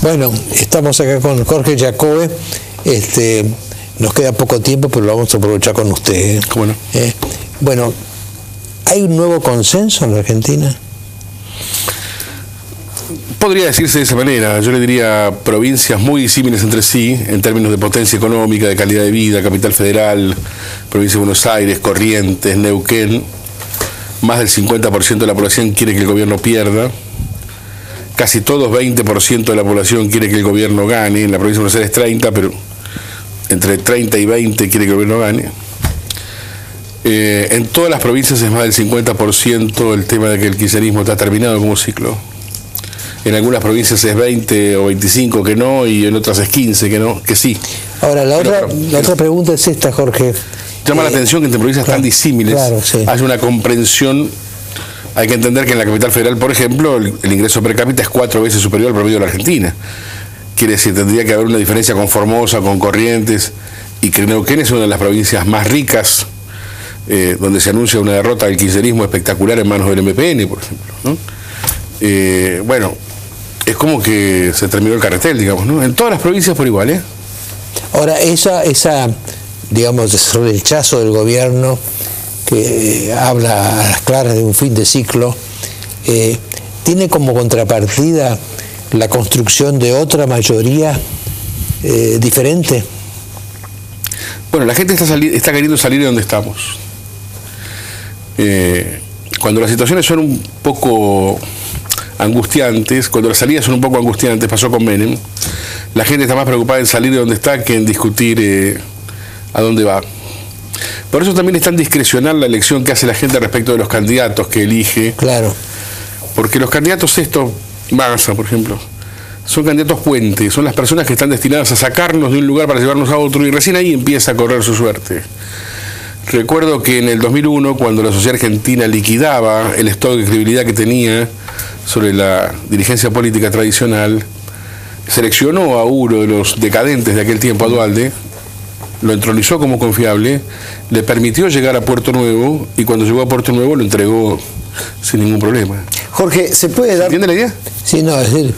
Bueno, estamos acá con Jorge Jacobe. Nos queda poco tiempo, pero lo vamos a aprovechar con usted. ¿Cómo no? Bueno, ¿hay un nuevo consenso en la Argentina? Podría decirse de esa manera. Yo le diría provincias muy disímiles entre sí, en términos de potencia económica, de calidad de vida, Capital Federal, Provincia de Buenos Aires, Corrientes, Neuquén. Más del 50% de la población quiere que el gobierno pierda. Casi todos, 20% de la población quiere que el gobierno gane. En la provincia de Buenos Aires 30, pero entre 30 y 20 quiere que el gobierno gane. En todas las provincias es más del 50% el tema de que el kirchnerismo está terminado como ciclo. En algunas provincias es 20 o 25 que no, y en otras es 15 que no, que sí. Ahora, la otra pregunta es esta, Jorge. Llama la atención que entre provincias tan disímiles haya una comprensión. Hay que entender que en la Capital Federal, por ejemplo, el ingreso per cápita es 4 veces superior al promedio de la Argentina. Quiere decir, tendría que haber una diferencia con Formosa, con Corrientes, y que Neuquén es una de las provincias más ricas, donde se anuncia una derrota del kirchnerismo espectacular en manos del MPN, por ejemplo, ¿no? Bueno, es como que se terminó el carretel, digamos, ¿no? En todas las provincias por igual, ¿eh? Ahora, digamos, ese rechazo del gobierno que habla a las claras de un fin de ciclo, tiene como contrapartida la construcción de otra mayoría diferente. Bueno, la gente está queriendo salir de donde estamos. Cuando las situaciones son un poco angustiantes, cuando las salidas son un poco angustiantes, pasó con Menem, la gente está más preocupada en salir de donde está que en discutir a dónde va. Por eso también es tan discrecional la elección que hace la gente respecto de los candidatos que elige. Claro. Porque los candidatos Massa, por ejemplo, son candidatos puentes, son las personas que están destinadas a sacarnos de un lugar para llevarnos a otro, y recién ahí empieza a correr su suerte. Recuerdo que en el 2001, cuando la sociedad argentina liquidaba el stock de credibilidad que tenía sobre la dirigencia política tradicional, seleccionó a uno de los decadentes de aquel tiempo, a Duhalde, lo entronizó como confiable, le permitió llegar a Puerto Nuevo, y cuando llegó a Puerto Nuevo lo entregó sin ningún problema. Jorge, ¿se puede dar...? ¿Entiende la idea? Sí, no, es decir,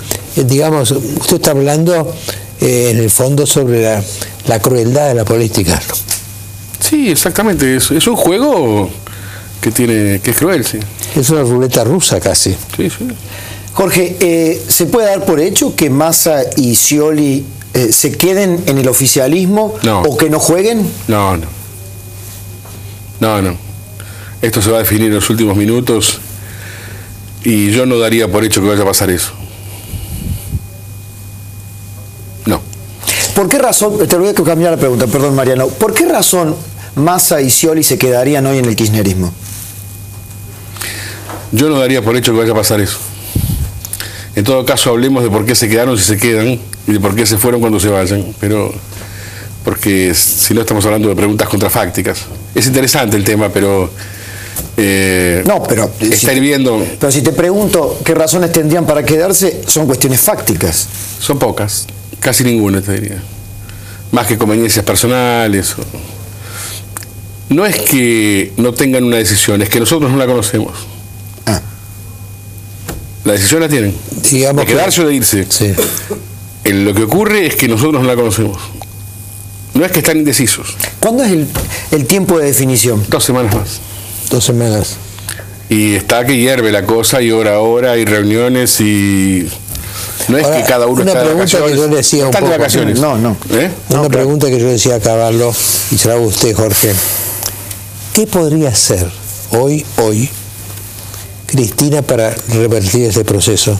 digamos, usted está hablando en el fondo sobre la crueldad de la política. Sí, exactamente, es un juego que es cruel, sí. Es una ruleta rusa casi. Sí, sí. Jorge, ¿se puede dar por hecho que Massa y Scioli se queden en el oficialismo o que no jueguen? No. Esto se va a definir en los últimos minutos, y yo no daría por hecho que vaya a pasar eso. No. ¿Por qué razón, te voy a cambiar la pregunta, perdón Mariano, ¿por qué razón Massa y Scioli se quedarían hoy en el kirchnerismo? Yo no daría por hecho que vaya a pasar eso. En todo caso, hablemos de por qué se quedaron si se quedan, y de por qué se fueron cuando se vayan, porque si no estamos hablando de preguntas contrafácticas. Es interesante el tema, pero está hirviendo. Pero si te pregunto qué razones tendrían para quedarse, son cuestiones fácticas. Son pocas, casi ninguna, te diría. Más que conveniencias personales. No es que no tengan una decisión, es que nosotros no la conocemos. La decisión la tienen, digamos, de quedarse o de irse. Sí. Lo que ocurre es que nosotros no la conocemos. No es que están indecisos. ¿Cuándo es el tiempo de definición? 2 semanas más. 2 semanas. Y está que hierve la cosa, y hora a hora, hay reuniones, y no es ahora, que cada uno está de vacaciones. Que yo le decía están de vacaciones. Una pregunta que yo decía a Caballo, y se la hago a usted, Jorge. ¿Qué podría hacer hoy Cristina para revertir este proceso?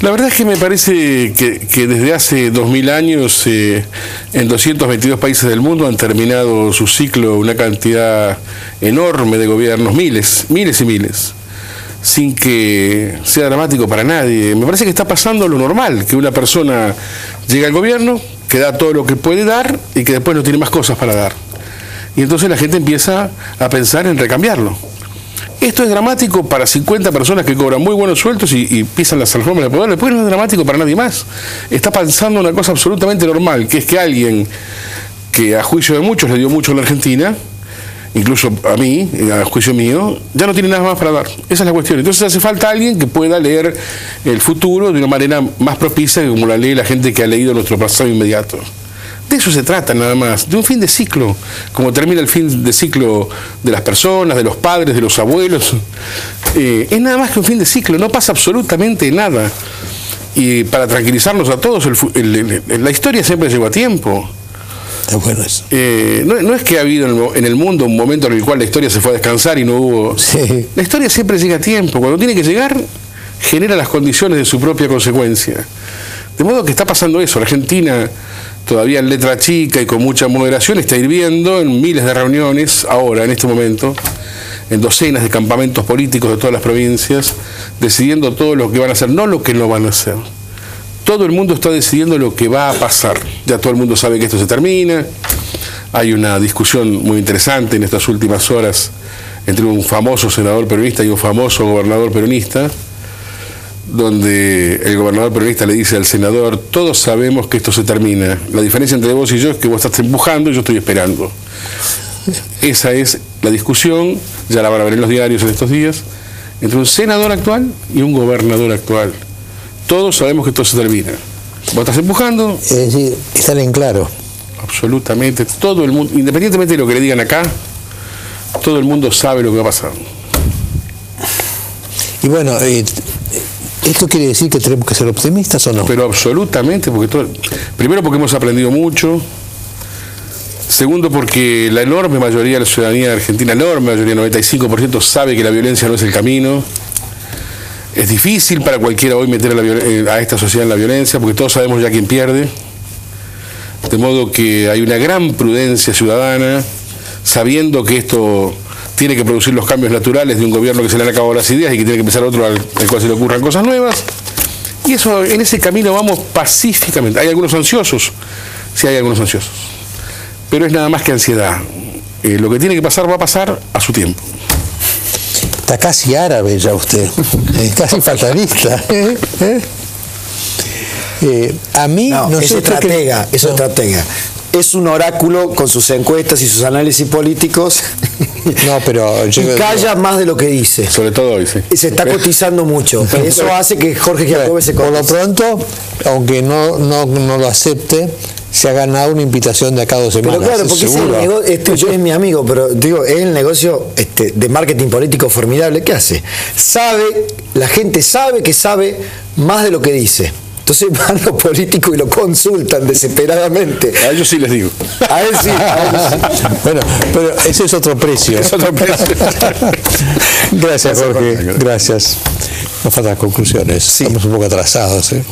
La verdad es que me parece que desde hace 2000 años en 222 países del mundo han terminado su ciclo una cantidad enorme de gobiernos, miles y miles, sin que sea dramático para nadie. Me parece que está pasando lo normal, que una persona llega al gobierno, que da todo lo que puede dar y que después no tiene más cosas para dar. Y entonces la gente empieza a pensar en recambiarlo. Esto es dramático para 50 personas que cobran muy buenos sueldos y pisan las alfombras de poder. Después no es dramático para nadie más. Está pensando una cosa absolutamente normal, que es que alguien que a juicio de muchos le dio mucho a la Argentina, incluso a mí, a juicio mío, ya no tiene nada más para dar. Esa es la cuestión. Entonces hace falta alguien que pueda leer el futuro de una manera más propicia que como la lee la gente que ha leído nuestro pasado inmediato. De eso se trata nada más, de un fin de ciclo, como termina el fin de ciclo de las personas, de los padres, de los abuelos. Es nada más que un fin de ciclo, no pasa absolutamente nada. Y para tranquilizarnos a todos, la historia siempre llegó a tiempo. Es bueno eso. No es que ha habido en el mundo un momento en el cual la historia se fue a descansar y no hubo... Sí. La historia siempre llega a tiempo. Cuando tiene que llegar, genera las condiciones de su propia consecuencia. De modo que está pasando eso. La Argentina, todavía en letra chica y con mucha moderación, está hirviendo en miles de reuniones, ahora, en este momento, en docenas de campamentos políticos de todas las provincias, decidiendo todo lo que van a hacer, no lo que no van a hacer. Todo el mundo está decidiendo lo que va a pasar. Ya todo el mundo sabe que esto se termina. Hay una discusión muy interesante en estas últimas horas entre un famoso senador peronista y un famoso gobernador peronista, donde el gobernador peronista le dice al senador: todos sabemos que esto se termina. La diferencia entre vos y yo es que vos estás empujando y yo estoy esperando. Esa es la discusión, ya la van a ver en los diarios en estos días, entre un senador actual y un gobernador actual. Todos sabemos que esto se termina. Vos estás empujando. Es decir, están en claro. Absolutamente. Todo el mundo, independientemente de lo que le digan acá, todo el mundo sabe lo que va a pasar. Y bueno, ¿esto quiere decir que tenemos que ser optimistas o no? Pero absolutamente, porque primero porque hemos aprendido mucho. Segundo, porque la enorme mayoría de la ciudadanía argentina, enorme mayoría, 95%, sabe que la violencia no es el camino. Es difícil para cualquiera hoy meter a esta sociedad en la violencia, porque todos sabemos ya quién pierde. De modo que hay una gran prudencia ciudadana, sabiendo que esto tiene que producir los cambios naturales de un gobierno que se le han acabado las ideas y que tiene que empezar otro al cual se le ocurran cosas nuevas. Y eso, en ese camino vamos pacíficamente. Hay algunos ansiosos, sí hay algunos ansiosos, pero es nada más que ansiedad. Lo que tiene que pasar va a pasar a su tiempo. Está casi árabe ya usted, casi fatalista. A mí no es estratega, es estratega. Es un oráculo con sus encuestas y sus análisis políticos. No, pero y calla más de lo que dice. Sobre todo hoy, sí. Se está cotizando mucho. Eso hace que Jorge Giacobbe se cotice. Por lo pronto, aunque no lo acepte, se ha ganado una invitación de acá a 2 semanas. Pero claro, porque yo es mi amigo, pero digo, es el negocio de marketing político formidable. ¿Qué hace? La gente sabe que sabe más de lo que dice. Entonces van los políticos y lo consultan desesperadamente. A ellos sí les digo. A él sí. Bueno, pero ese es otro precio. Es otro precio. Gracias, Jorge. Gracias. Nos faltan conclusiones. Sí. Estamos un poco atrasados, ¿eh?